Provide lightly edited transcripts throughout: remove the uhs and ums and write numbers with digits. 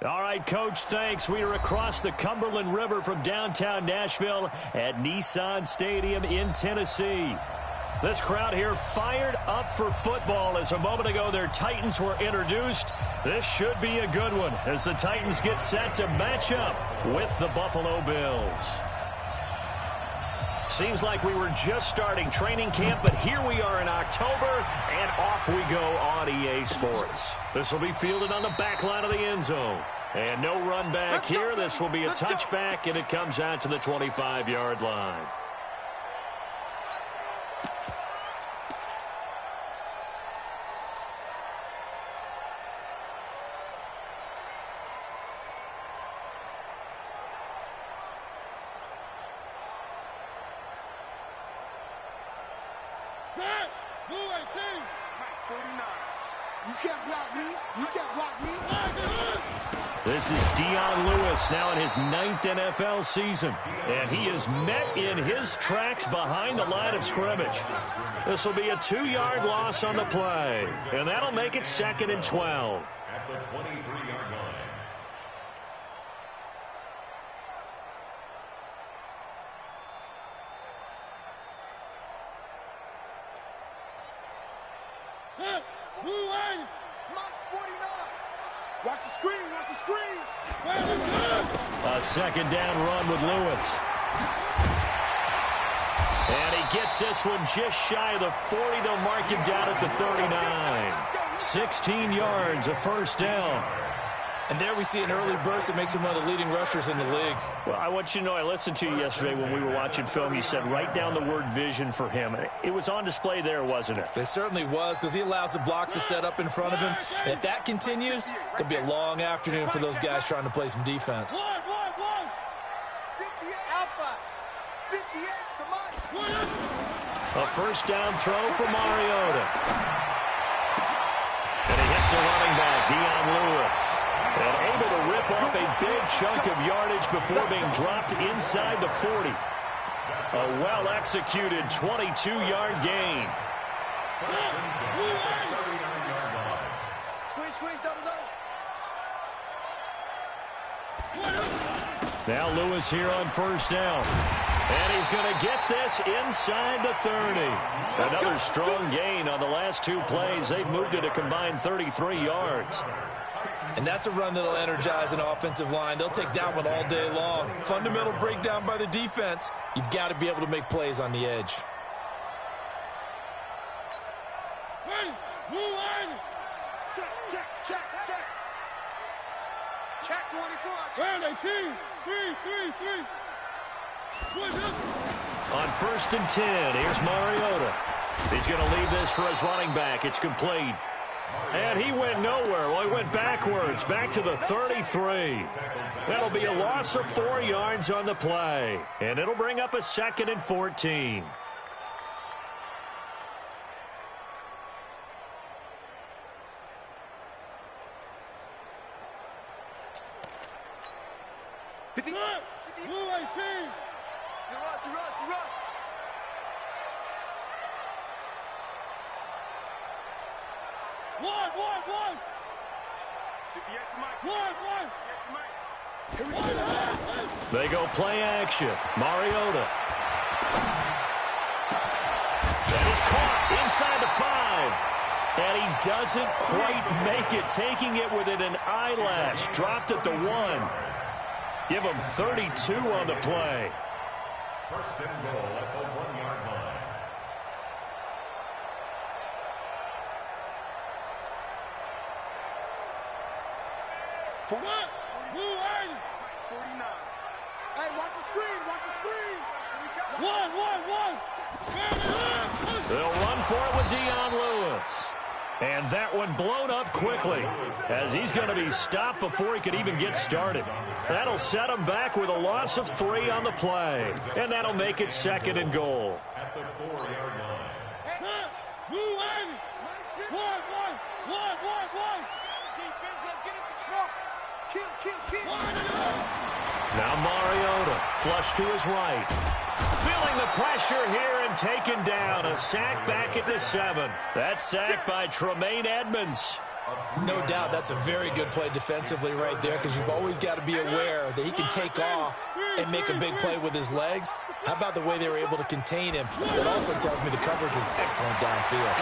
All right, Coach, thanks. We are across the Cumberland River from downtown Nashville at Nissan Stadium in Tennessee. This crowd here fired up for football as a moment ago their Titans were introduced. This should be a good one as the Titans get set to match up with the Buffalo Bills. Seems like we were just starting training camp, but here we are in October, and off we go on EA Sports. This will be fielded on the back line of the end zone. And no run back here. This will be a touchback, and it comes out to the 25-yard line. This is Dion Lewis now in his 9th NFL season, and he is met in his tracks behind the line of scrimmage. This will be a 2-yard loss on the play, and that'll make it 2nd and 12. At the 23-yard line. Watch the screen, watch the screen. A 2nd down run with Lewis. And he gets this one just shy of the 40. They'll mark him down at the 39. 16 yards, a 1st down. And there we see an early burst that makes him one of the leading rushers in the league. Well, I want you to know, I listened to you yesterday when we were watching film. You said write down the word vision for him. It was on display there, wasn't it? It certainly was, because he allows the blocks to set up in front of him. And if that continues, it could be a long afternoon for those guys trying to play some defense. 58 Alpha. 58, come on. A 1st down throw for Mariota. And he hits the running back, Dion Lewis. And able to rip off a big chunk of yardage before being dropped inside the 40. A well-executed 22-yard gain. Squeeze, double. Now Lewis here on 1st down. And he's going to get this inside the 30. Another strong gain on the last 2 plays. They've moved it a combined 33 yards. And that's a run that'll energize an offensive line. They'll take that one all day long. Fundamental breakdown by the defense. You've got to be able to make plays on the edge. Check 24. Turn 18. 3. On 1st and 10, here's Mariota. He's going to leave this for his running back. It's complete. And he went nowhere. Well, he went backwards, back to the 33. That'll be a loss of 4 yards on the play. And it'll bring up a 2nd and 14. Blue 18. You rush. One. 58 for Mike. One. They go play action. Mariota. That is caught inside the 5. And he doesn't quite make it, taking it within an eyelash. Dropped at the 1. Give him 32 on the play. 1st and goal at the 1-yard line. Blue 80. 49. Hey, watch the screen. One. They'll run for it with Dion Lewis. And that one blown up quickly as he's going to be stopped before he could even get started. That'll set him back with a loss of 3 on the play. And that'll make it 2nd and goal. At the 4-yard line. Blue 80. One. Defense, let's get it to Trump. Kill. Now Mariota, flush to his right. Feeling the pressure here and taken down. A sack back at the 7. That sack by Tremaine Edmonds. No doubt that's a very good play defensively right there, because you've always got to be aware that he can take off and make a big play with his legs. How about the way they were able to contain him? That also tells me the coverage was excellent downfield.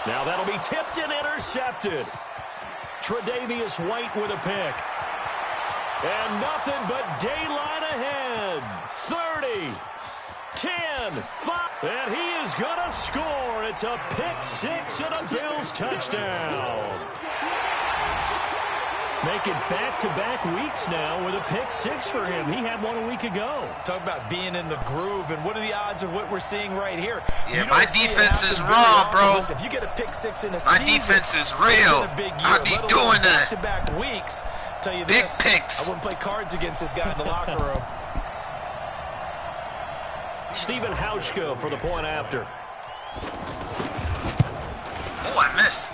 Now that'll be tipped and intercepted. Tre'Davious White with a pick. And nothing but daylight ahead. 30, 10, 5. And he is going to score. It's a pick-6 and a Bills touchdown. Make it back-to-back weeks now with a pick-6 for him. He had one a week ago. Talk about being in the groove, and what are the odds of what we're seeing right here? Yeah, my defense is raw, bro. Listen, if you get a pick-6 in a my season, defense is real. I'll be doing that. Back-to-back weeks. Tell you big this, picks. I wouldn't play cards against this guy in the locker room. Stephen Hauschka for the point after. Oh, I missed.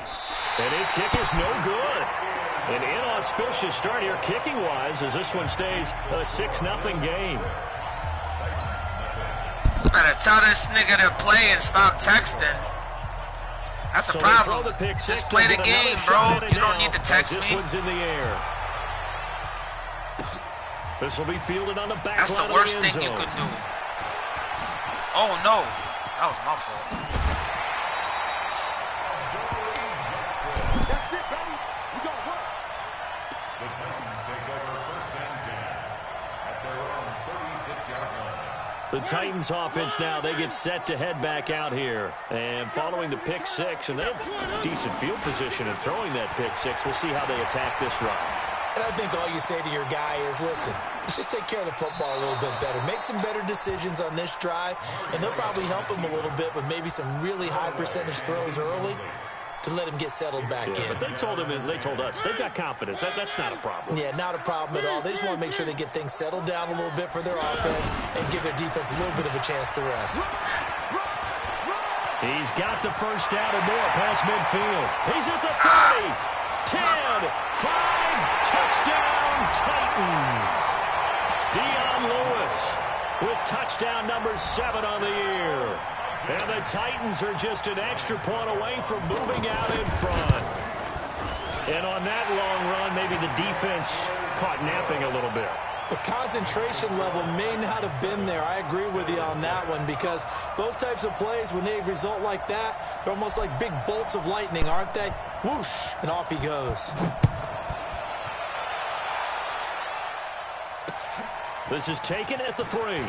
And his kick is no good. An inauspicious start here kicking-wise as this one stays a 6-0 game. Better tell this nigga to play and stop texting. That's a problem. Just play the game, bro. You don't need to text me. This one's in the air. This will be fielded on the back. That's the worst thing you could do. Oh, no. That was my fault. The Titans offense now, they get set to head back out here. And following the pick-6, and they have decent field position in throwing that pick-6. We'll see how they attack this run. And I think all you say to your guy is, listen, let's just take care of the football a little bit better. Make some better decisions on this drive, and they'll probably help him a little bit with maybe some really high percentage throws early to let him get settled back in. But they told him, and they told us, they've got confidence. That's not a problem. Yeah, not a problem at all. They just want to make sure they get things settled down a little bit for their offense and give their defense a little bit of a chance to rest. He's got the first down and more past midfield. He's at the 30, 10, 5, touchdown Titans. Dion Lewis with touchdown number 7 on the year. And the Titans are just an extra point away from moving out in front. And on that long run, maybe the defense caught napping a little bit. The concentration level may not have been there. I agree with you on that one, because those types of plays, when they result like that, they're almost like big bolts of lightning, aren't they? Whoosh, and off he goes. This is taken at the 3.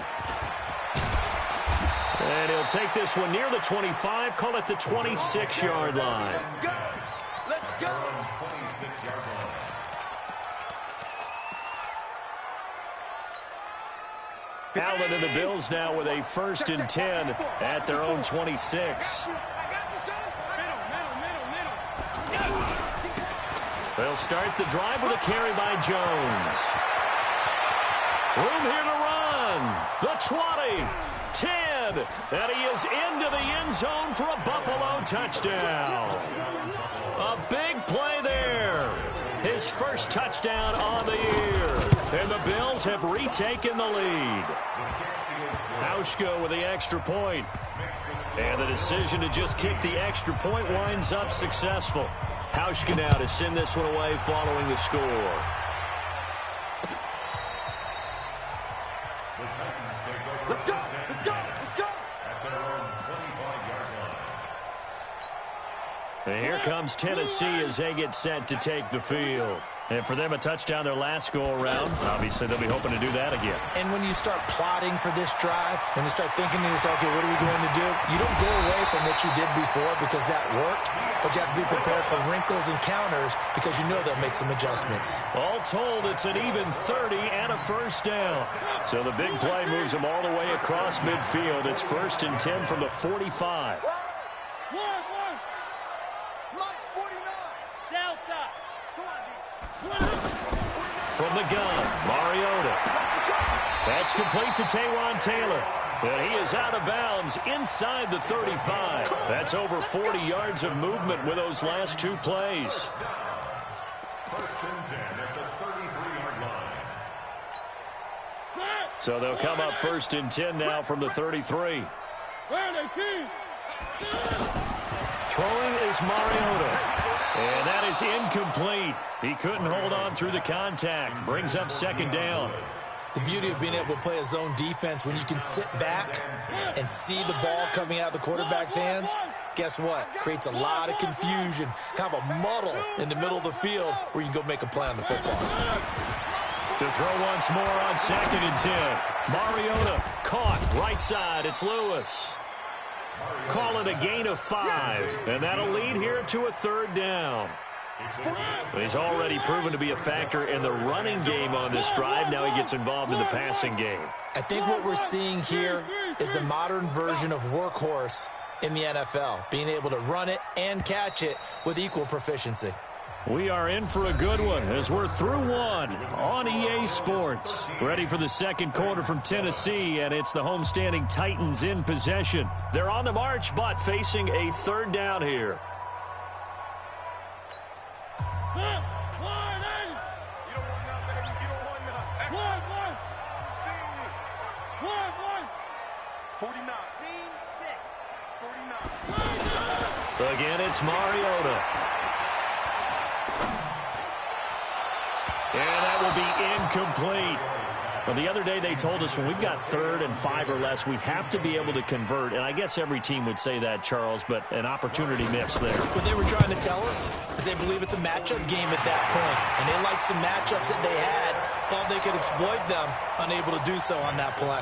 And he'll take this one near the 25, call it the 26-yard line. Let's go. 26-yard line. Allen and the Bills now with a 1st and 10 at their own 26. They'll start the drive with a carry by Jones. Room here to run. The 20, 10, and he is into the end zone for a Buffalo touchdown. A big play there. His first touchdown on the year. And the Bills have retaken the lead. Hauschka with the extra point. And the decision to just kick the extra point winds up successful. Hauschka now to send this one away following the score. Let's go. Let's go. Let's go. At their own 25-yard line. And here comes Tennessee as they get set to take the field. And for them, a touchdown their last go-around. Obviously, they'll be hoping to do that again. And when you start plotting for this drive, when you start thinking to yourself, okay, what are we going to do? You don't go away from what you did before because that worked, but you have to be prepared for wrinkles and counters because you know they'll make some adjustments. All told, it's an even 30 and a first down. So the big play moves them all the way across midfield. It's 1st and 10 from the 45. Block 49. Delta. Come on, D. From the gun, Mariota. That's complete to Taywan Taylor. And he is out of bounds inside the 35. That's over 40 yards of movement with those last 2 plays. 1st and 10 at the 33-yard line. So they'll come up 1st and 10 now from the 33. 3 Throwing is Mariota. And that is incomplete. He couldn't hold on through the contact. Brings up second down. The beauty of being able to play a zone defense when you can sit back and see the ball coming out of the quarterback's hands, guess what? Creates a lot of confusion, kind of a muddle in the middle of the field where you can go make a play on the football. To throw once more on 2nd and 10. Mariota caught right side. It's Lewis. Call it a gain of 5, and that'll lead here to a 3rd down. He's already proven to be a factor in the running game on this drive. Now he gets involved in the passing game. I think what we're seeing here is the modern version of workhorse in the NFL, being able to run it and catch it with equal proficiency. We are in for a good one as we're through one on EA Sports. Ready for the 2nd quarter from Tennessee, and it's the homestanding Titans in possession. They're on the march, but facing a 3rd down here. Again, it's Mariota. And that will be incomplete. Well, the other day they told us when we've got 3rd and 5 or less, we have to be able to convert. And I guess every team would say that, Charles, but an opportunity missed there. What they were trying to tell us is they believe it's a matchup game at that point. And they liked some matchups that they had, thought they could exploit them, unable to do so on that play.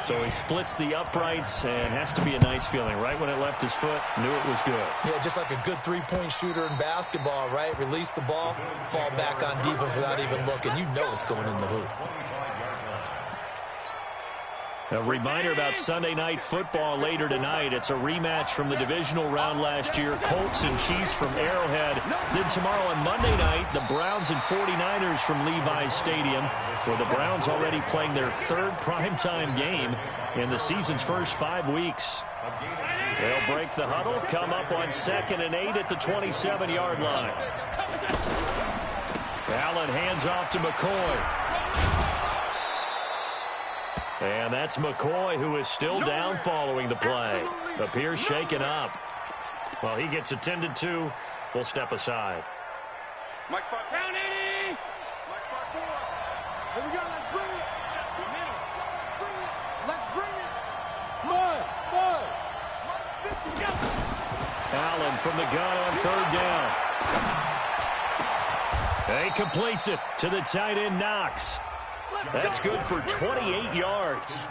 So he splits the uprights and has to be a nice feeling. Right when it left his foot, knew it was good. Yeah, just like a good 3-point shooter in basketball, right? Release the ball, fall back on defense without even looking. You know it's going in the hoop. A reminder about Sunday Night Football later tonight. It's a rematch from the divisional round last year. Colts and Chiefs from Arrowhead. Then tomorrow on Monday night, the Browns and 49ers from Levi's Stadium, where the Browns already playing their 3rd primetime game in the season's first 5 weeks. They'll break the huddle, come up on 2nd and 8 at the 27-yard line. Allen hands off to McCoy. And that's McCoy, who is still down following the play. Appears shaken up. Well, he gets attended to. We'll step aside. Mike 5. Round 80. Mike 5-4. Here we go. Let's bring it. Let's bring it. Mike 50. Go. Allen from the gun on 3rd down. He completes it to the tight end, Knox. That's good for 28 yards.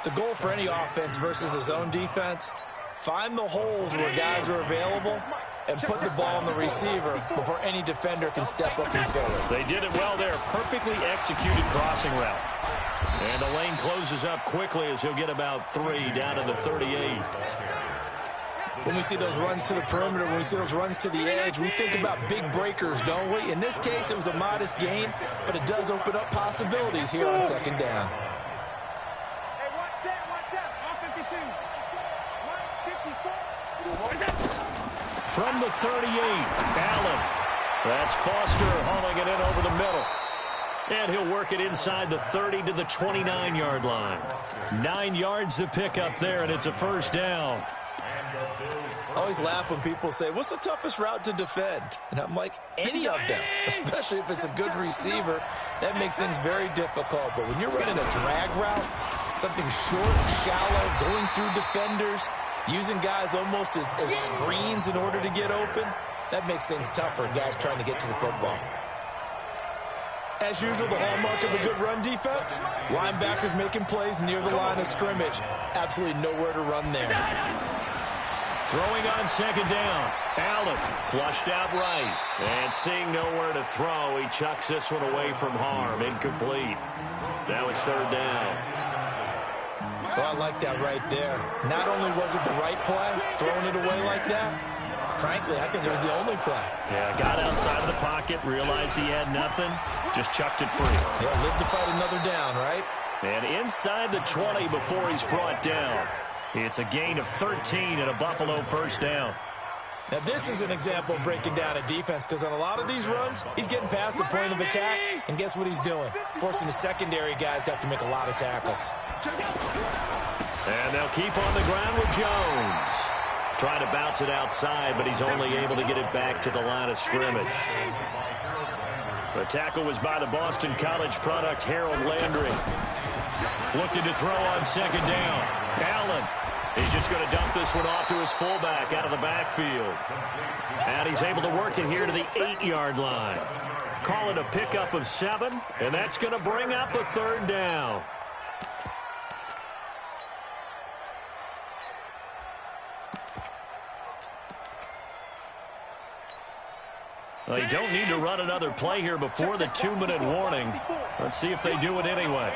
The goal for any offense versus a zone defense, find the holes where guys are available and put the ball on the receiver before any defender can step up and fill it. They did it well there. Perfectly executed crossing route. And the lane closes up quickly as he'll get about 3 down to the 38. When we see those runs to the perimeter, when we see those runs to the edge, we think about big breakers, don't we? In this case, it was a modest gain, but it does open up possibilities here on 2nd down. Hey, one set. All 52. 154. From the 38, Allen. That's Foster hauling it in over the middle. And he'll work it inside the 30 to the 29-yard line. 9 yards to pick up there, and it's a 1st down. I always laugh when people say, what's the toughest route to defend? And I'm like, any of them, especially if it's a good receiver. That makes things very difficult. But when you're running a drag route, something short, shallow, going through defenders, using guys almost as screens in order to get open, that makes things tougher, guys trying to get to the football. As usual, the hallmark of a good run defense, linebackers making plays near the line of scrimmage. Absolutely nowhere to run there. Throwing on 2nd down. Allen flushed out right. And seeing nowhere to throw, he chucks this one away from harm. Incomplete. Now it's 3rd down. Oh, I like that right there. Not only was it the right play, throwing it away like that, frankly, I think it was the only play. Yeah, got outside of the pocket, realized he had nothing, just chucked it free. Yeah, lived to fight another down, right? And inside the 20 before he's brought down. It's a gain of 13 and a Buffalo 1st down. Now, this is an example of breaking down a defense, because on a lot of these runs, he's getting past the point of attack, and guess what he's doing? Forcing the secondary guys to have to make a lot of tackles. And they'll keep on the ground with Jones. Trying to bounce it outside, but he's only able to get it back to the line of scrimmage. The tackle was by the Boston College product, Harold Landry. Looking to throw on second down. Allen. He's just going to dump this one off to his fullback out of the backfield. And he's able to work it here to the 8-yard line. Call it a pickup of 7, and that's going to bring up a third down. Well, they don't need to run another play here before the 2-minute warning. Let's see if they do it anyway.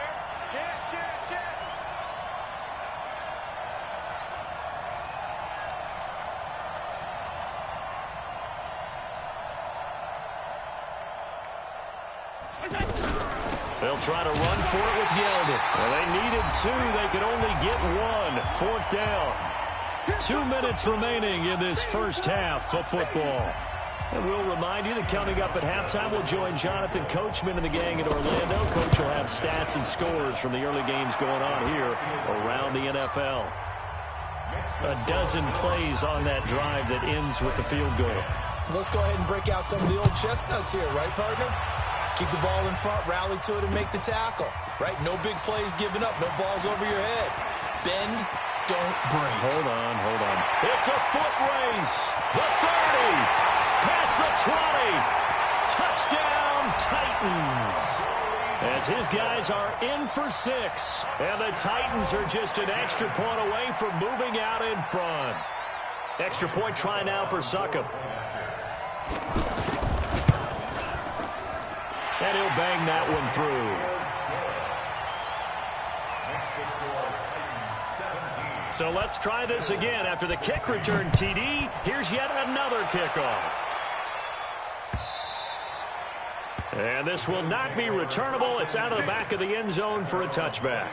They'll try to run for it with Yeldon. Well, they needed 2. They could only get 1. 4th down. 2 minutes remaining in this first half of football. And we'll remind you that coming up at halftime, we'll join Jonathan Coachman and the gang in Orlando. Coach will have stats and scores from the early games going on here around the NFL. A dozen plays on that drive that ends with the field goal. Let's go ahead and break out some of the old chestnuts here, right, partner? Keep the ball in front, rally to it, and make the tackle, right? No big plays given up, no balls over your head. Bend, don't break. Hold on. It's a foot race. The 30. Past the 20. Touchdown, Titans. As his guys are in for 6. And the Titans are just an extra point away from moving out in front. Extra point try now for Succop. And he'll bang that one through. So let's try this again. After the kick return TD, here's yet another kickoff. And this will not be returnable. It's out of the back of the end zone for a touchback.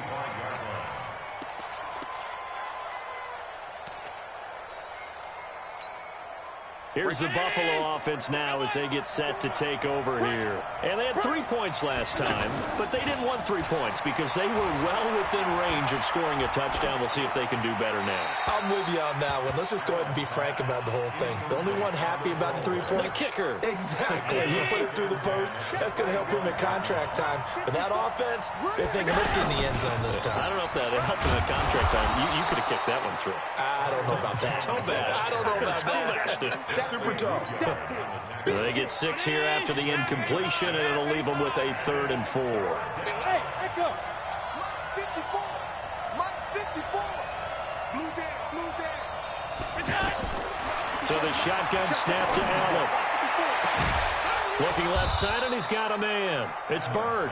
Here's the Buffalo offense now as they get set to take over here. And they had 3 points last time, but they didn't want 3 points because they were well within range of scoring a touchdown. We'll see if they can do better now. I'm with you on that one. Let's just go ahead and be frank about the whole thing. The only one happy about the 3-point? The kicker. Exactly. He put it through the post. That's going to help him at contract time. But that offense, they're thinking, let's get in the end zone this time. I don't know if that helped him at contract time. You could have kicked that one through. I don't know about that. I don't know about that. Super tough. They get 6 here after the incompletion, and it'll leave them with a 3rd and 4. Hey, let go. 54. 54. Blue down. So the shotgun snap to Allen. Looking left side, and he's got a man. It's Bird.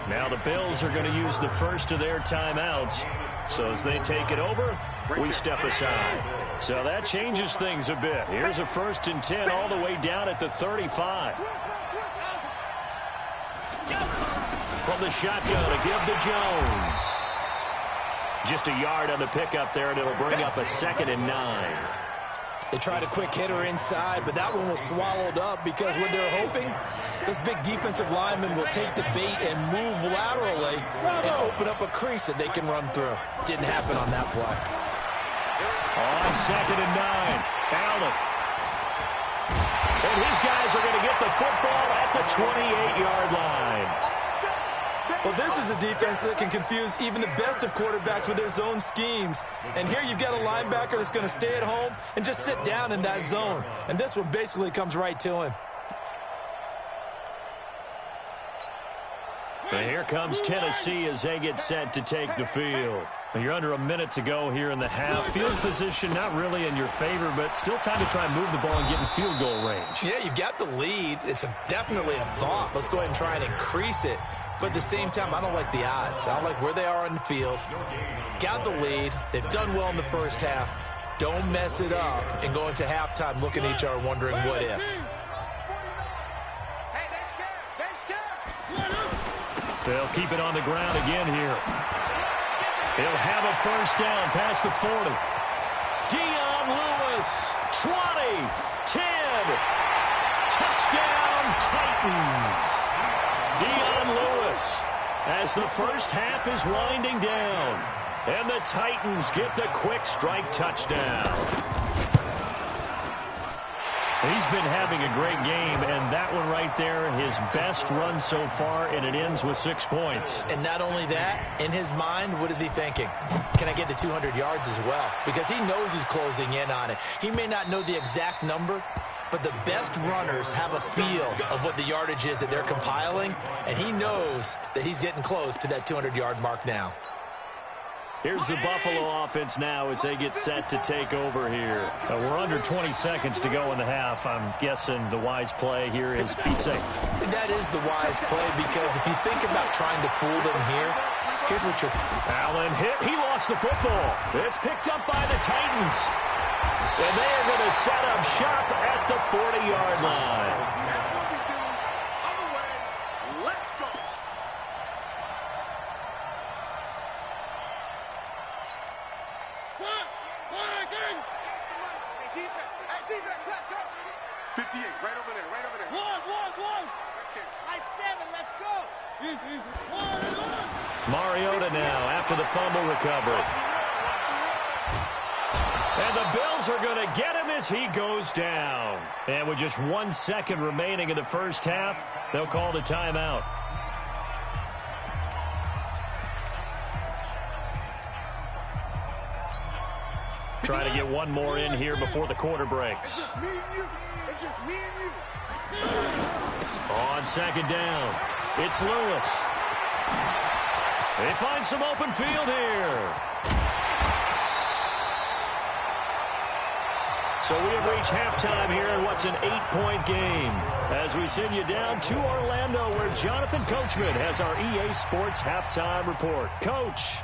Now the Bills are going to use the first of their timeouts. So as they take it over, we step aside. So that changes things a bit. Here's a 1st and 10 all the way down at the 35. From the shotgun to give to Jones. Just a yard on the pickup there, and it'll bring up a 2nd and 9. They tried a quick hitter inside, but that one was swallowed up because what they're hoping, those big defensive linemen will take the bait and move laterally and open up a crease that they can run through. Didn't happen on that play. On 2nd and 9, Allen. And his guys are going to get the football at the 28-yard line. Well, this is a defense that can confuse even the best of quarterbacks with their zone schemes. And here you've got a linebacker that's going to stay at home and just sit down in that zone. And this one basically comes right to him. And here comes Tennessee as they get set to take the field. You're under a minute to go here in the half. Field position not really in your favor, but still time to try and move the ball and get in field goal range. Yeah, you've got the lead. It's definitely a thought. Let's go ahead and try and increase it. But at the same time, I don't like the odds. I don't like where they are on the field. Got the lead. They've done well in the first half. Don't mess it up and go into halftime looking at each other wondering what if. Hey, they scared. They'll keep it on the ground again here. He'll have a 1st down past the 40. Dion Lewis, 20, 10. Touchdown, Titans. Dion Lewis, as the first half is winding down. And the Titans get the quick strike touchdown. He's been having a great game, and that one right there, his best run so far, and it ends with 6 points. And not only that, in his mind, what is he thinking? Can I get to 200 yards as well? Because he knows he's closing in on it. He may not know the exact number, but the best runners have a feel of what the yardage is that they're compiling, and he knows that he's getting close to that 200-yard mark now. Here's the Buffalo offense now as they get set to take over here. We're under 20 seconds to go in the half. I'm guessing the wise play here is be safe. That is the wise play, because if you think about trying to fool them here, here's what you're... Allen hit. He lost the football. It's picked up by the Titans. And they are going to set up shop at the 40-yard line. Mariota now after the fumble recovery. And the Bills are going to get him as he goes down. And with just 1 second remaining in the first half, they'll call the timeout. Trying to get one more in here before the quarter breaks. It's just me and you. On second down, it's Lewis. They find some open field here. So we have reached halftime here in what's an 8-point game as we send you down to Orlando where Jonathan Coachman has our EA Sports halftime report. Coach,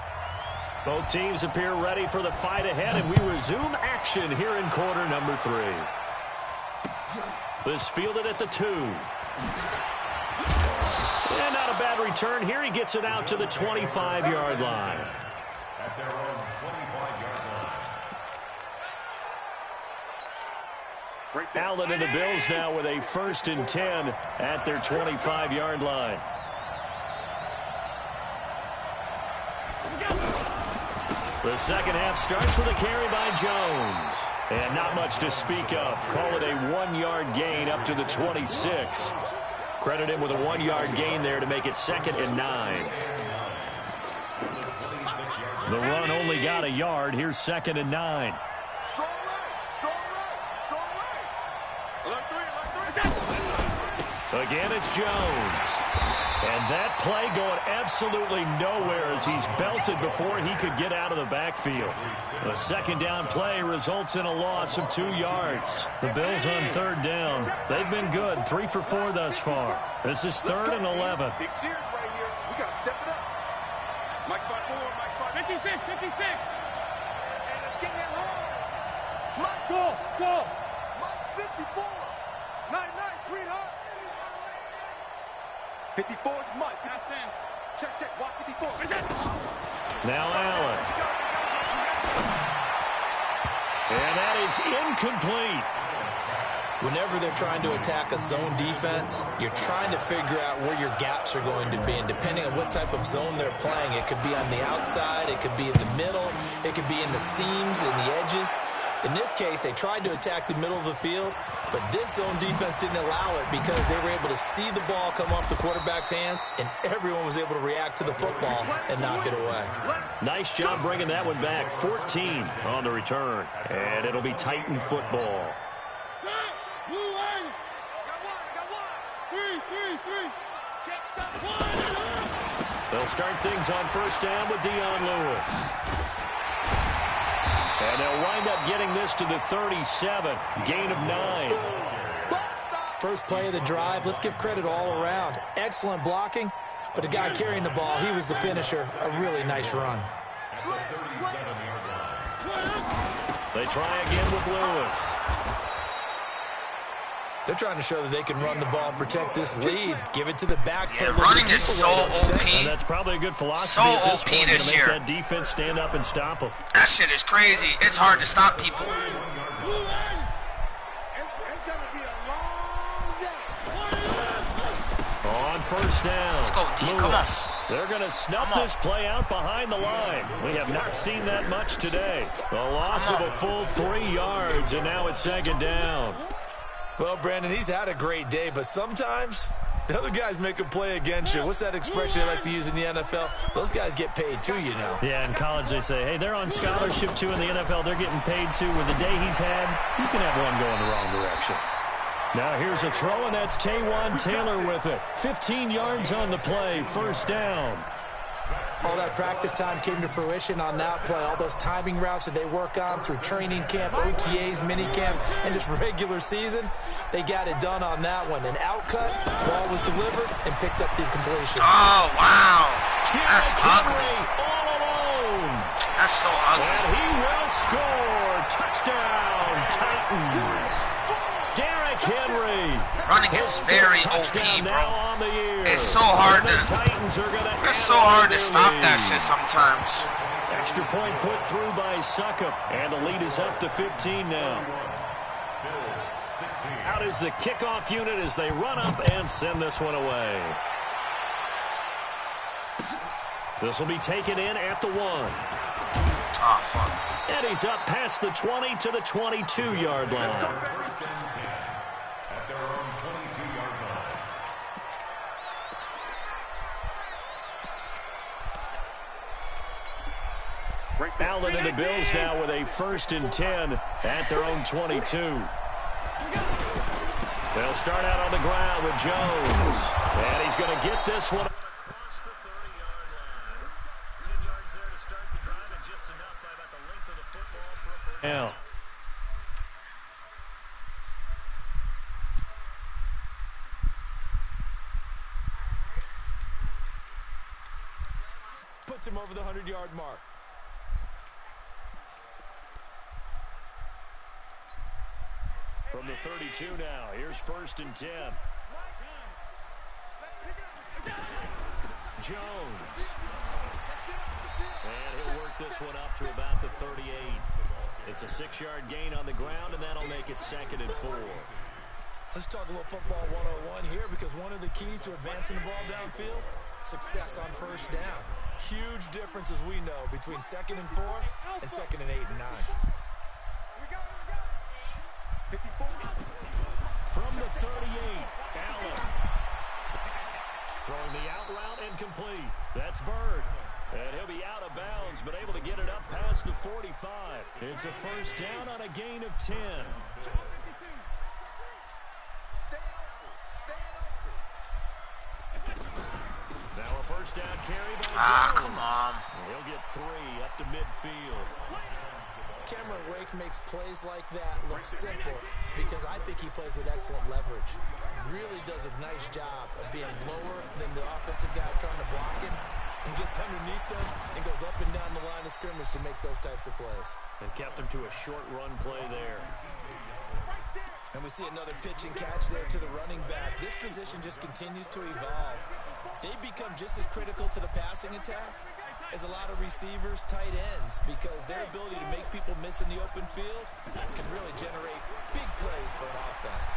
both teams appear ready for the fight ahead, and we resume action here in quarter number 3. This fielded at the 2. And not a bad return here. He gets it out to the 25-yard line. At their own 25-yard line. Allen and the Bills now with a 1st and 10 at their 25-yard line. The second half starts with a carry by Jones. And not much to speak of. Call it a 1-yard gain up to the 26. Credit him with a 1-yard gain there to make it 2nd and 9. The run only got a yard. Here's 2nd and 9. Again, it's Jones. And that play going absolutely nowhere as he's belted before he could get out of the backfield. A 2nd down play results in a loss of 2 yards. The Bills on 3rd down. They've been good, 3 for 4 thus far. This is 3rd and 11. Big series right here. We got to step it up. Mike 5-4, Mike 5. 56. And it's getting it wrong. Mike. Go. Mike 54. Night, sweetheart. 54 is Mike. Check. Watch 54. Now Allen. And that is incomplete. Whenever they're trying to attack a zone defense, you're trying to figure out where your gaps are going to be. And depending on what type of zone they're playing, it could be on the outside, it could be in the middle, it could be in the seams, in the edges. In this case, they tried to attack the middle of the field, but this zone defense didn't allow it because they were able to see the ball come off the quarterback's hands, and everyone was able to react to the football and knock it away. Nice job bringing that one back. 14 on the return, and it'll be Titan football. They'll start things on 1st down with Dion Lewis. And they'll wind up getting this to the 37. Gain of 9. First play of the drive. Let's give credit all around. Excellent blocking, but the guy carrying the ball, he was the finisher. A really nice run. They try again with Lewis. They're trying to show that they can run the ball and protect this lead. Give it to the backs. Yeah, running is so OP. And that's probably a good philosophy. So at this OP point, this to make year. That defense stand up and stop them. That shit is crazy. It's hard to stop people. It's going to be a long day. On 1st down. Let's go, D. Come on. They're going to snuff this play out behind the line. We have not seen that much today. A loss of a full 3 yards, and now it's second down. Well, Brandon, he's had a great day, but sometimes the other guys make a play against you. What's that expression they like to use in the NFL? Those guys get paid too, you know. Yeah, in college they say, hey, they're on scholarship too. In the NFL, they're getting paid too. With the day he's had, you can have one going the wrong direction. Now here's a throw, and that's Taywan Taylor with it. 15 yards on the play, first down. All that practice time came to fruition on that play. All those timing routes that they work on through training camp, OTAs, mini camp, and just regular season, they got it done on that one. An outcut, ball was delivered, and picked up the completion. Oh, wow. That's ugly. All alone. That's so ugly. And he will score. Touchdown, Titans. Derrick Henry. Running is very OP, bro. It's so hard to stop that shit sometimes. Extra point put through by Succop, and the lead is up to 15 now. Out is the kickoff unit as they run up and send this one away. This will be taken in at the 1. Oh, fuck. And he's up past the 20 to the 22-yard line. Allen and the Bills now with a 1st and 10 at their own 22. They'll start out on the ground with Jones. And he's going to get this one. Now. Puts him over the 100-yard mark. From the 32 now, here's 1st and 10. Jones. And he'll work this one up to about the 38. It's a 6-yard gain on the ground, and that'll make it 2nd and 4. Let's talk a little football 101 here, because one of the keys to advancing the ball downfield, success on 1st down. Huge difference, as we know, between 2nd and 4 and 2nd and 8 and 9. From the 38, Allen. Throwing the out route incomplete. That's Bird. And he'll be out of bounds, but able to get it up past the 45. It's a 1st down on a gain of 10. Now a 1st down carry by Jones. Come on. He'll get 3 up to midfield. Cameron Wake makes plays like that look simple because I think he plays with excellent leverage. Really does a nice job of being lower than the offensive guy trying to block him, and gets underneath them and goes up and down the line of scrimmage to make those types of plays. And kept him to a short run play there. And we see another pitch and catch there to the running back. This position just continues to evolve. They become just as critical to the passing attack as a lot of receivers, tight ends, because their ability to make people miss in the open field can really generate big plays for an offense.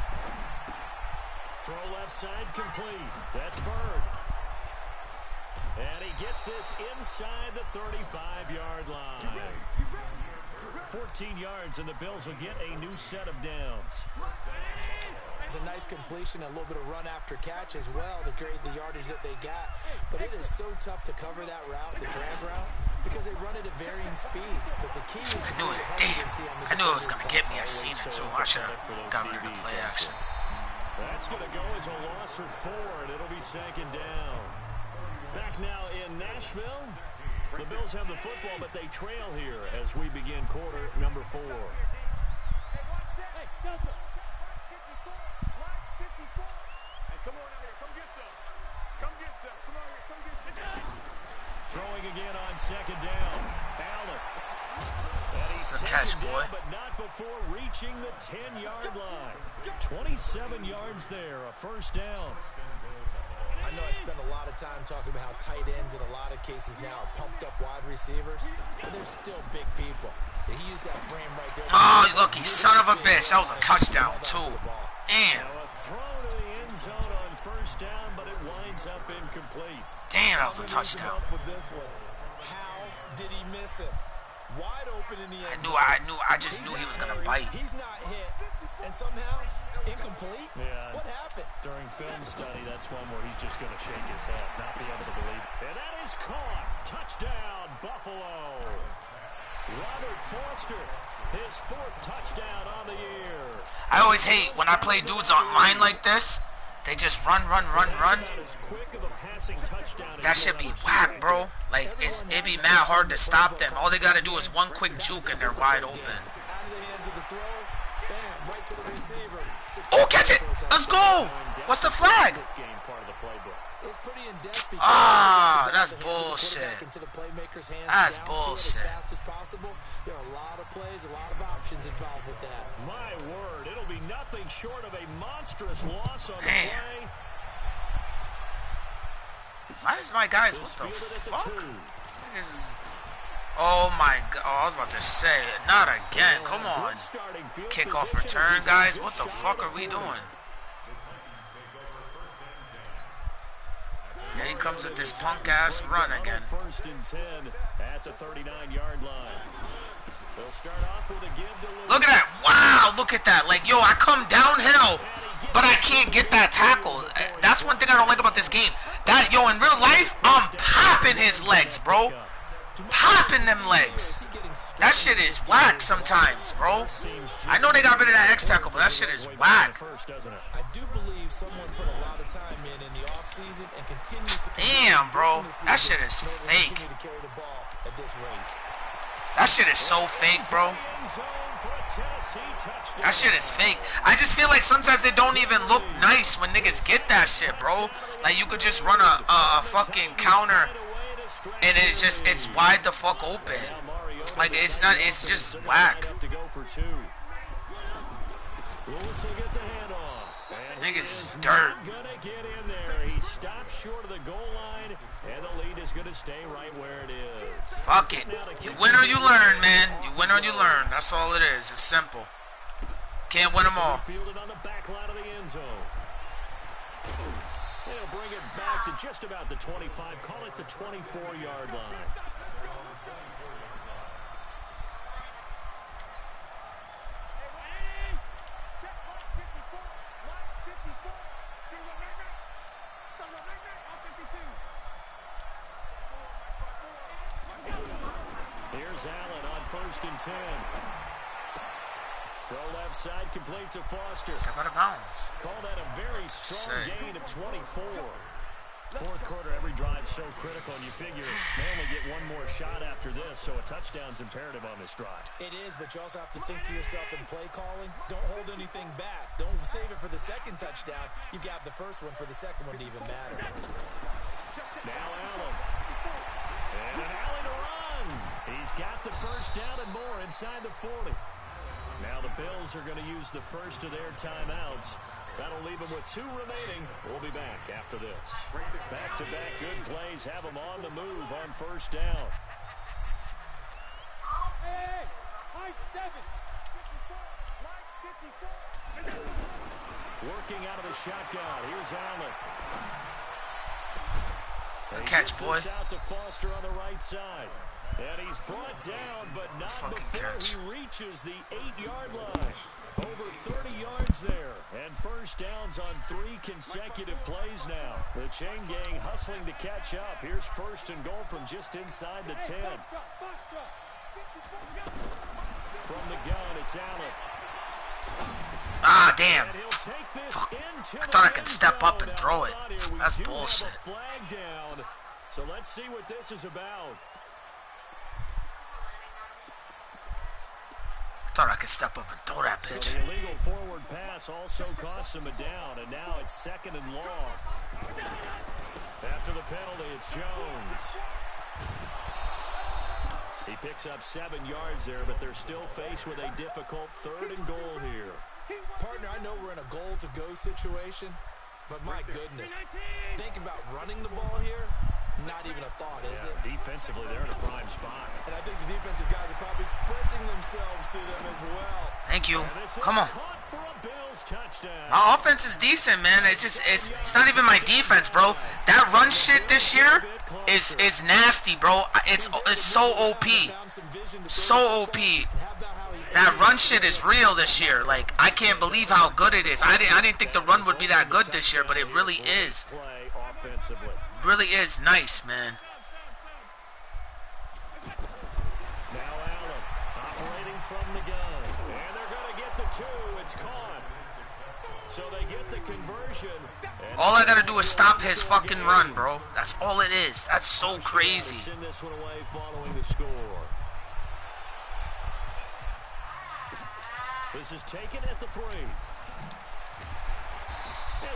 Throw left side complete. That's Bird. And he gets this inside the 35-yard line. 14 yards, and the Bills will get a new set of downs. It's a nice completion, a little bit of run after catch as well to create the yardage that they got. But it is so tough to cover that route, the drag route, because they run it at varying speeds. Because the key is I knew it was going to get me. I seen it, too. I should have gotten rid of the play action. That's going to go as a loss of 4, and it'll be 2nd down. Back now in Nashville. The Bills have the football, but they trail here as we begin quarter number 4. Throwing again on 2nd down. Allen. And he's Good catch, boy. Down, but not before reaching the 10-yard line. 27 yards there, a 1st down. I know I spent a lot of time talking about how tight ends in a lot of cases now are pumped up wide receivers, but they're still big people. He used that frame right there. Oh, look, you son of a bitch. That was a touchdown, too. And a throw to the end zone on 1st down, but it winds up incomplete. Damn, that was a touchdown. How did he miss it? Wide open in the end. I just knew he was gonna bite. He's not hit, and somehow incomplete. Yeah. What happened? During film study, that's one where he's just gonna shake his head, not be able to believe it. And that is caught. Touchdown, Buffalo. Robert Foster, his 4th touchdown on the year. I always hate when I play dudes online like this. They just run. That should be whack, bro. Like, it'd be mad hard to stop them. All they gotta do is one quick juke and they're wide open. Oh, catch it! Let's go! What's the flag? Ah, that's bullshit. That's bullshit. There are a lot of plays, a lot of options involved with that. My word, it'll be nothing short of a monstrous loss on the play. Why is my guys? What the fuck? Oh my god! Oh, I was about to say, not again. Come on. Kickoff return, guys. What the fuck are we doing? Here he comes with this punk ass run again. 1st and 10 at the 39-yard line. They'll start off with a give to Look at that. Wow, look at that. Like, yo, I come downhill, but I can't get that tackle. That's one thing I don't like about this game. That, yo, in real life, I'm popping his legs, bro. Popping them legs. That shit is whack sometimes, bro. I know they got rid of that X tackle, but that shit is whack. I do believe someone put a lot of time in the offseason and continues to. Damn, bro. That shit is fake. That shit is so fake, bro. That shit is fake. I just feel like sometimes it don't even look nice when niggas get that shit, bro. Like, you could just run a fucking counter and it's wide the fuck open. Like, it's just whack. Niggas is dirt. He stops short of the goal line, and the lead is going to stay right where it is. Fuck it. You win or you learn, man. You win or you learn. That's all it is. It's simple. Can't win them all. Fielded on the back line of the end zone. They'll bring it back to just about the 25. Call it the 24-yard line. Here's Allen on 1st and 10. Throw left side, complete to Foster. Step out of bounds. Call that a very strong gain of 24. 4th quarter, every drive so critical, and you figure they only get one more shot after this, so a touchdown's imperative on this drive. It is, but you also have to think to yourself in play calling, don't hold anything back. Don't save it for the 2nd touchdown. You got the 1st one for the 2nd one to even matter. Now Allen. And an Allen to run. He's got the 1st down and more inside the 40. Now the Bills are going to use the 1st of their timeouts. That'll leave them with 2 remaining. We'll be back after this. Back-to-back good plays have them on the move on 1st down. Working out of the shotgun. Here's Allen. Good catch, boy. Out to Foster on the right side. And he's brought down, but not before he reaches the 8-yard line. Over 30 yards there. And 1st downs on 3 consecutive plays now. The chain gang hustling to catch up. Here's 1st and goal from just inside the 10. From the gun, it's Allen. Ah, damn. Fuck. I thought I could step up and throw it. That's bullshit. So let's see what this is about. Thought I could step up and throw that bitch. So the illegal forward pass also costs him a down, and now it's 2nd and long. After the penalty, it's Jones. He picks up 7 yards there, but they're still faced with a difficult 3rd and goal here. Partner, I know we're in a goal-to-go situation, but my goodness, think about running the ball here. Not even a thought, is it? Defensively, they're in a prime spot. And I think the defensive guys are probably expressing themselves to them as well. Thank you. Come on. My offense is decent, man. It's not even my defense, bro. That run shit this year is nasty, bro. It's so OP. So OP. That run shit is real this year. Like, I can't believe how good it is. I didn't think the run would be that good this year, but it really is. Really is nice, man. Now Allen operating from the gun. And they're going to get the 2. It's caught. So they get the conversion. All I got to do is stop his fucking run, bro. That's all it is. That's so crazy. Send this one away following the score. This is taken at the 3.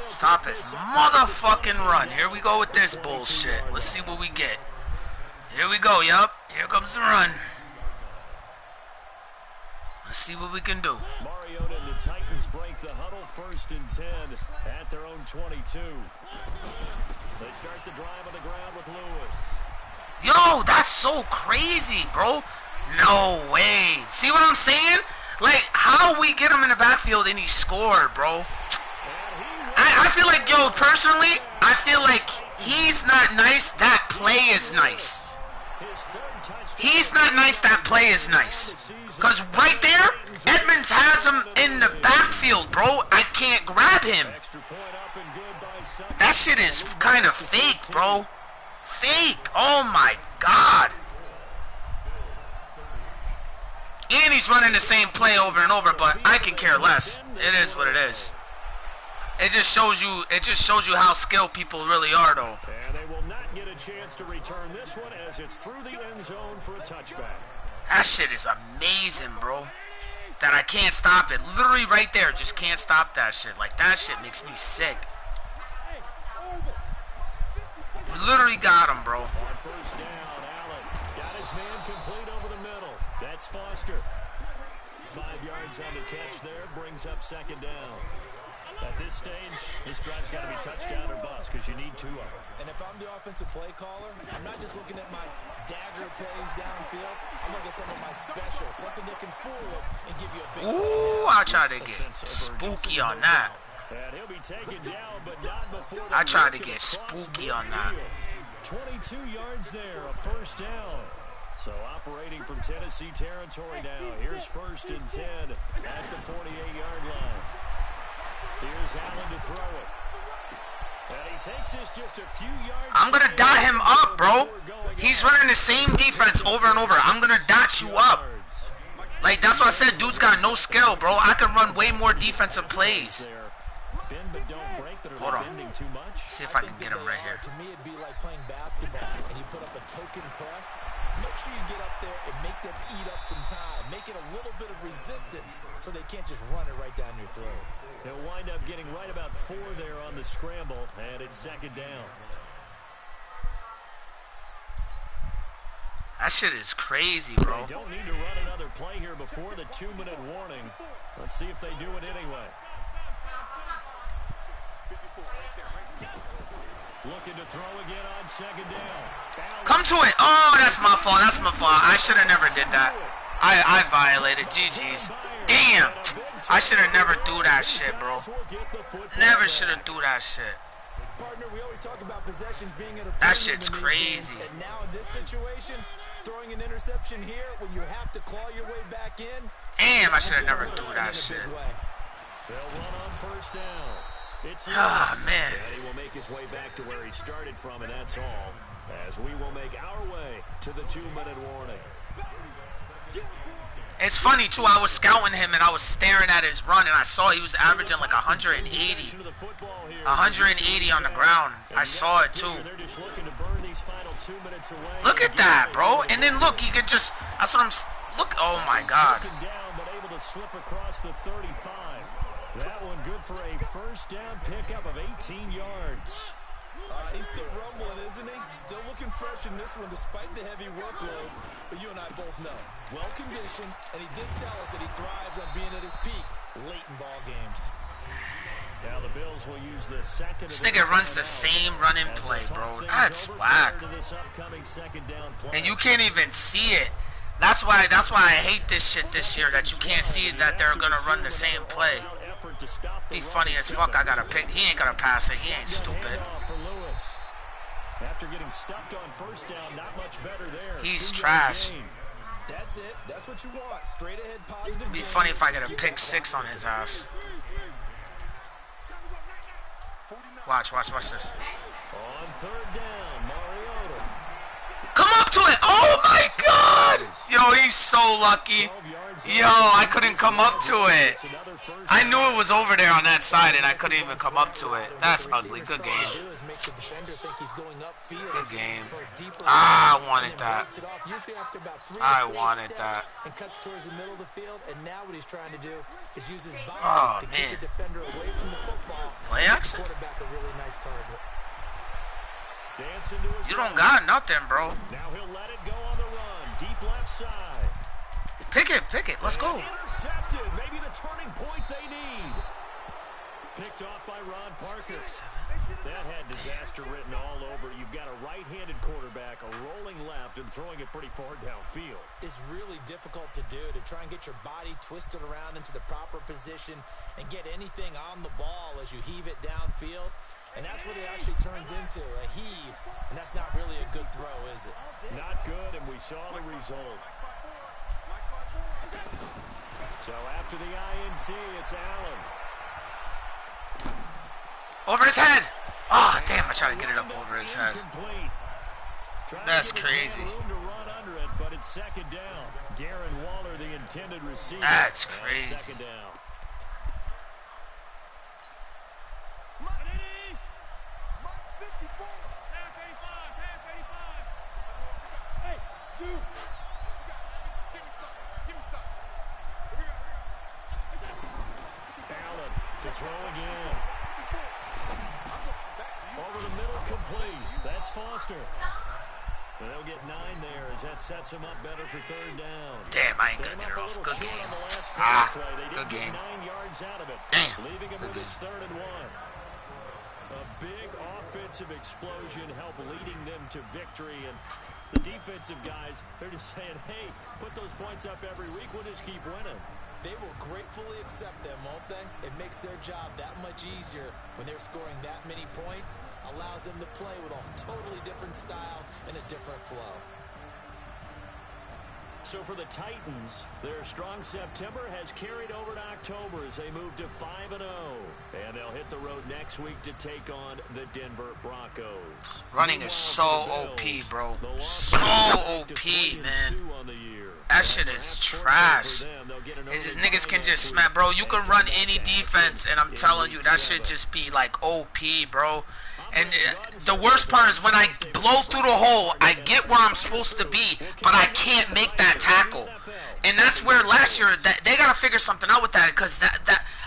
Stop his motherfucking run. Here we go with this bullshit. Let's see what we get. Here we go, yup. Here comes the run. Let's see what we can do. Mariota and the Titans break the huddle, 1st and 10 at their own 22. They start the drive on the ground with Lewis. Yo, that's so crazy, bro. No way. See what I'm saying? Like, how we get him in the backfield and he scored, bro. I feel like, yo, personally, I feel like he's not nice. That play is nice. He's not nice. That play is nice. Because right there, Edmonds has him in the backfield, bro. I can't grab him. That shit is kind of fake, bro. Fake. Oh, my God. And he's running the same play over and over, but I can care less. It is what it is. It just shows you how skilled people really are, though. And they will not get a chance to return this one as it's through the end zone for a touchback. That shit is amazing, bro. That I can't stop it. Literally right there, just can't stop that shit. Like, that shit makes me sick. Literally got him, bro. On 1st down, Allen got his man complete over the middle. That's Foster. 5 yards on the catch there, brings up 2nd down. At this stage, this drive's got to be touchdown or bust because you need 2 of them. And if I'm the offensive play caller, I'm not just looking at my dagger plays downfield. I'm looking at some of my specials, something that can fool you and give you a big... Ooh, I tried to get spooky on that. And he'll be taken down, but not before I tried to get spooky on that. 22 yards there, a 1st down. So operating from Tennessee territory now. Here's 1st and 10 at the 48-yard line. Here's Allen to throw it. And he takes this just a few yards. I'm going to dot him up, bro. He's running the same defense over and over. I'm going to dot you up. Like, that's what I said. Dude's got no skill, bro. I can run way more defensive plays. Hold on. See if I can get him right here. To me, it'd be like playing basketball, and you put up a token press. Make sure you get up there and make them eat up some time. Make it a little bit of resistance so they can't just run it right down your throat. He'll wind up getting right about 4 there on the scramble, and it's 2nd down. That shit is crazy, bro. They don't need to run another play here before the 2-minute warning. Let's see if they do it anyway. Looking to throw again on 2nd down. Come to it. Oh, that's my fault. That's my fault. I should have never did that. I violated. GG's. Damn. I should have never do that shit, bro. Never should have do that shit. Partner, we always talk about possessions being at a That shit's crazy. And now in this situation, throwing an interception here when you have to claw your way back in. Damn, I should have never do that shit. They'll run on 1st down. It's Ah, man. and he will make his way back to where he started from, and that's all. As we will make our way to the 2-minute warning. It's funny, too. I was scouting him, and I was staring at his run, and I saw he was averaging like 180. 180 on the ground. I saw it, too. Look at that, bro. And then, look, he could just... That's what I'm... Look. Oh, my God. That one good for a 1st down pickup of 18 yards. He's still rumbling, isn't he? Still looking fresh in this one despite the heavy workload. But you and I both know, well-conditioned, and he did tell us that he thrives on being at his peak late in ball games. Now the Bills will use the 2nd. This nigga runs the same running play, bro. That's whack. And you can't even see it. That's why I hate this shit this year, that you can't see that they're gonna run the same play. effort to stop the Be funny as fuck. I gotta pick. He ain't gonna pass it. He ain't stupid. After getting stuffed on first down, not much better there. He's trash. That's it. That's what you want. Straight ahead, positive. It'd be funny if I get a pick 6 on his ass. Watch this. On third down, Mariota. Come up to it. Oh my God. Yo, he's so lucky. Yo, I couldn't come up to it. I knew it was over there on that side, and I couldn't even come up to it. That's ugly. Good game. Good game. Ah, I wanted that. I wanted that. And cuts towards the middle of the field, and now what he's trying to do is use his body to man. keep the defender away from the football. Play action. Quarterback a really nice target. You don't got nothing, bro. Now he'll let it go on the run. Deep left side. Pick it. Let's go. Intercepted. Maybe the turning point they need. Picked off by Ron Parker. That had disaster written all over. You've got a right-handed quarterback, a rolling left, and throwing it pretty far downfield. It's really difficult to do, to try and get your body twisted around into the proper position and get anything on the ball as you heave it downfield. And that's what it actually turns into, a heave. And that's not really a good throw, is it? Not good, and we saw the result. So after the INT, it's Allen. Over his head. Oh, damn, I tried to get it up over his head. That's crazy. But it's second down. Darren Waller, the intended receiver. That's crazy. Second down. Allen to throw again. Over the middle, complete. That's Foster. And they'll get 9 there as that sets them up better for third down. Damn, I ain't gonna get it off. Good game. Good game. 9 yards out of it. Damn. Leaving him with Good his 3rd and 1. A big offensive explosion helped leading them to victory. And the defensive guys, they're just saying, hey, put those points up every week. We'll just keep winning. They will gratefully accept them, won't they? It makes their job that much easier when they're scoring that many points. Allows them to play with a totally different style and a different flow. So for the Titans, their strong September has carried over to October as they move to 5-0. And they'll hit the road next week to take on the Denver Broncos. Running is so OP, bro. So OP, man. That shit is trash. It's just niggas can just smack, bro. You can run any defense, and I'm telling you, that should just be like OP, bro. And the worst part is when I blow through the hole, I get where I'm supposed to be, but I can't make that tackle. And that's where last year, they got to figure something out with that, because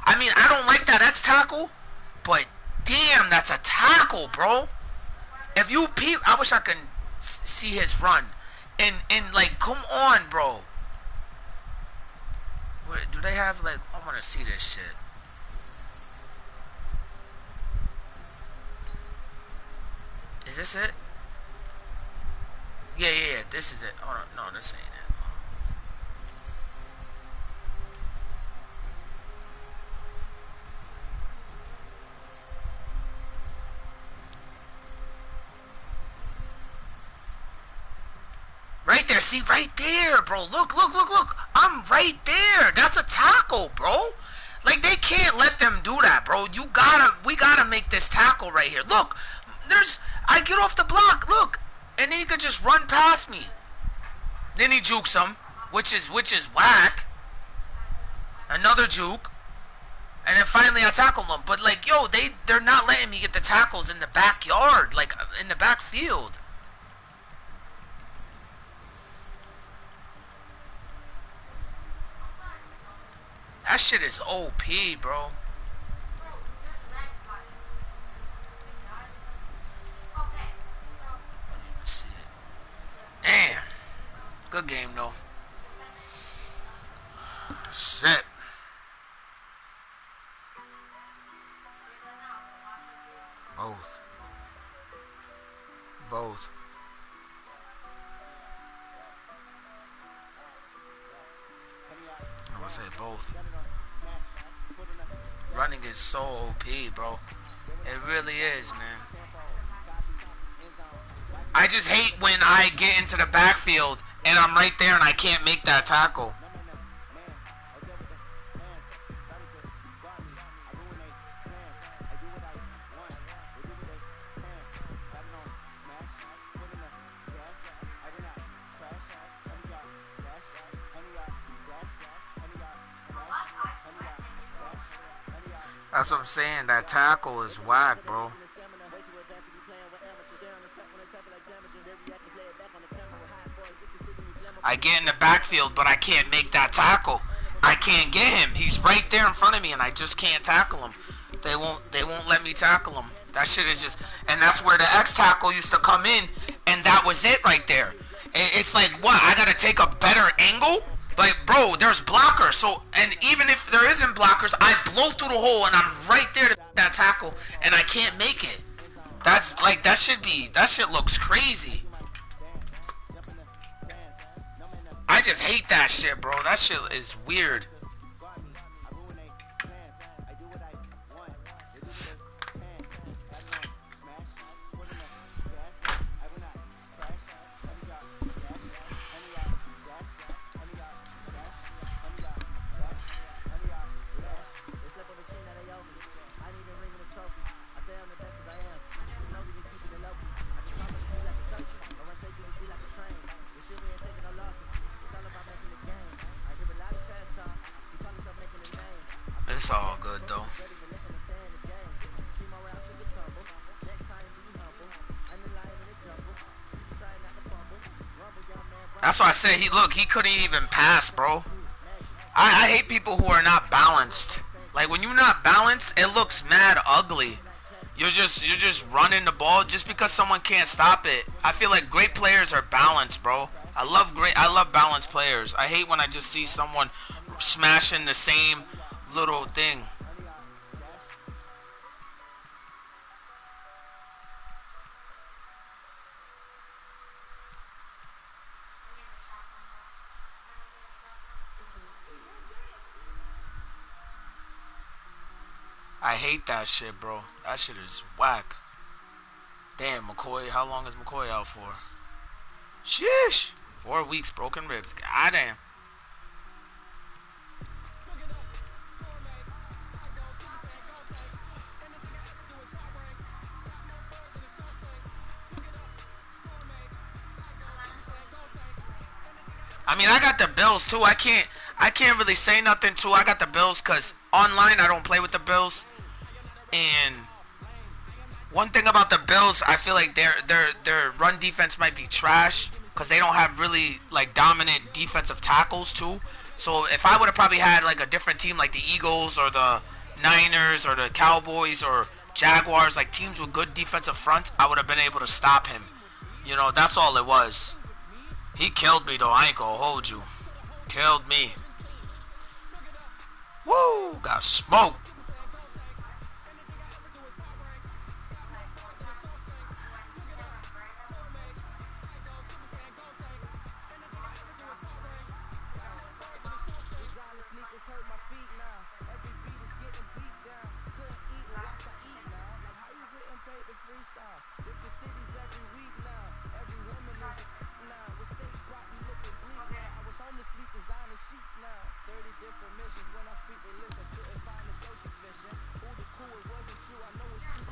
I mean, I don't like that X tackle, but damn, that's a tackle, bro. If you peep, I wish I could see his run. And like, come on, bro. Wait, do they have, like, I want to see this shit. Is this it? Yeah, this is it. Hold on, no, this ain't it. Right there, see, right there, bro. Look. I'm right there. That's a tackle, bro. Like, they can't let them do that, bro. We gotta make this tackle right here. Look, I get off the block, look, and then he could just run past me. Then he jukes him, which is whack. Another juke. And then finally I tackle him. But, like, yo, they're not letting me get the tackles in the backyard, like, in the backfield. That shit is OP, bro. Let's see it. Damn. Good game, though. Shit. Both. I would say both. running is so OP, bro. It really is, man. I just hate when I get into the backfield and I'm right there and I can't make that tackle. That's what I'm saying. That tackle is whack, bro. I get in the backfield, but I can't make that tackle. I can't get him. He's right there in front of me, and I just can't tackle him. They won't let me tackle him. That shit is just, and that's where the X tackle used to come in, and that was it right there. It's like, what? I gotta take a better angle? Like, bro, there's blockers. So, and even if there isn't blockers, I blow through the hole, and I'm right there to that tackle, and I can't make it. That's like, that shit looks crazy. I just hate that shit, bro. That shit is weird. It's all good, though. That's why I said he couldn't even pass, bro. I hate people who are not balanced. Like, when you're not balanced, it looks mad ugly. You're just running the ball just because someone can't stop it. I feel like great players are balanced, bro. I love balanced players. I hate when I just see someone smashing the same little thing. I hate that shit, bro. That shit is whack. Damn, McCoy. How long is McCoy out for? Sheesh. 4 weeks, broken ribs. Goddamn. I mean, I got the Bills too. I can't really say nothing too. I got the Bills because online I don't play with the Bills. And one thing about the Bills, I feel like their run defense might be trash because they don't have really like dominant defensive tackles too. So if I would have probably had like a different team like the Eagles or the Niners or the Cowboys or Jaguars, like teams with good defensive fronts, I would have been able to stop him. You know, that's all it was. He killed me though, I ain't gonna hold you. Killed me. Woo! Got smoked.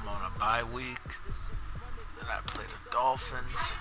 I'm on a bye week. Then I play the Dolphins.